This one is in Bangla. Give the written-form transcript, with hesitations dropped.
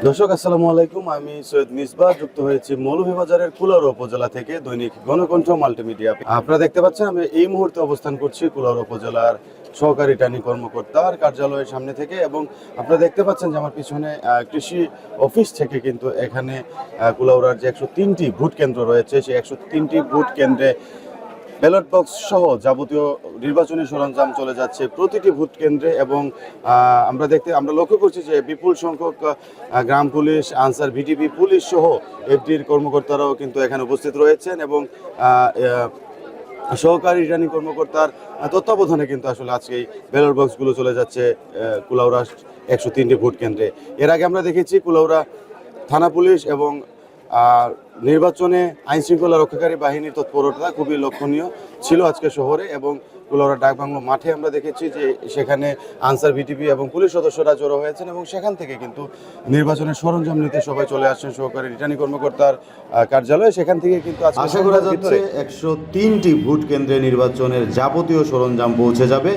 দর্শক আসসালামু আলাইকুম, আমি সৈয়দ মিসবাহ যুক্ত হয়েছি মৌলভীবাজারের কুলাউড়া উপজেলা থেকে দৈনিক গণকণ্ঠ মাল্টিমিডিয়া। আপনারা দেখতে পাচ্ছেন আমি এই মুহূর্তে অবস্থান করছি কুলাউড়া উপজেলার সহকারী রিটার্নিং কর্মকর্তার কার্যালয়ের সামনে থেকে, এবং আপনারা দেখতে পাচ্ছেন যে আমার পিছনে কৃষি অফিস থেকে কিন্তু এখানে কুলাউড়ার যে 103টি ভোট কেন্দ্র রয়েছে সেই 103টি ভোট কেন্দ্রে ব্যালট বক্স সহ যাবতীয় নির্বাচনী সরঞ্জাম চলে যাচ্ছে প্রতিটি ভোট কেন্দ্রে। এবং আমরা লক্ষ্য করছি যে বিপুল সংখ্যক গ্রাম পুলিশ, আনসার, ভিটিপি পুলিশ সহ এফডির কর্মকর্তারাও কিন্তু এখানে উপস্থিত রয়েছেন, এবং সহকারী রিটার্নিং কর্মকর্তার তত্ত্বাবধানে কিন্তু আসলে আজকে এই ব্যালট বক্সগুলো চলে যাচ্ছে কুলাউড়া 103টি ভোট কেন্দ্রে। এর আগে আমরা দেখেছি কুলাউড়া থানা পুলিশ এবং নির্বাচনে আইন শৃঙ্খলা রক্ষাকারী বাহিনীর তৎপরতা খুবই লক্ষণীয় ছিল আজকে শহরে, এবং কুলাউড়া ডাকবাংলো মাঠে আমরা দেখেছি যে সেখানে আনসার, ভিটিপি এবং পুলিশ সদস্যরা জড়ো হয়েছেন, এবং সেখান থেকে কিন্তু নির্বাচনের সরঞ্জাম নিতে সবাই চলে আসছেন সহকারী রিটার্নিং কর্মকর্তার কার্যালয়ে। সেখান থেকে কিন্তু আশা করা যাচ্ছে 103টি ভোট কেন্দ্রে নির্বাচনের যাবতীয় সরঞ্জাম পৌঁছে যাবে।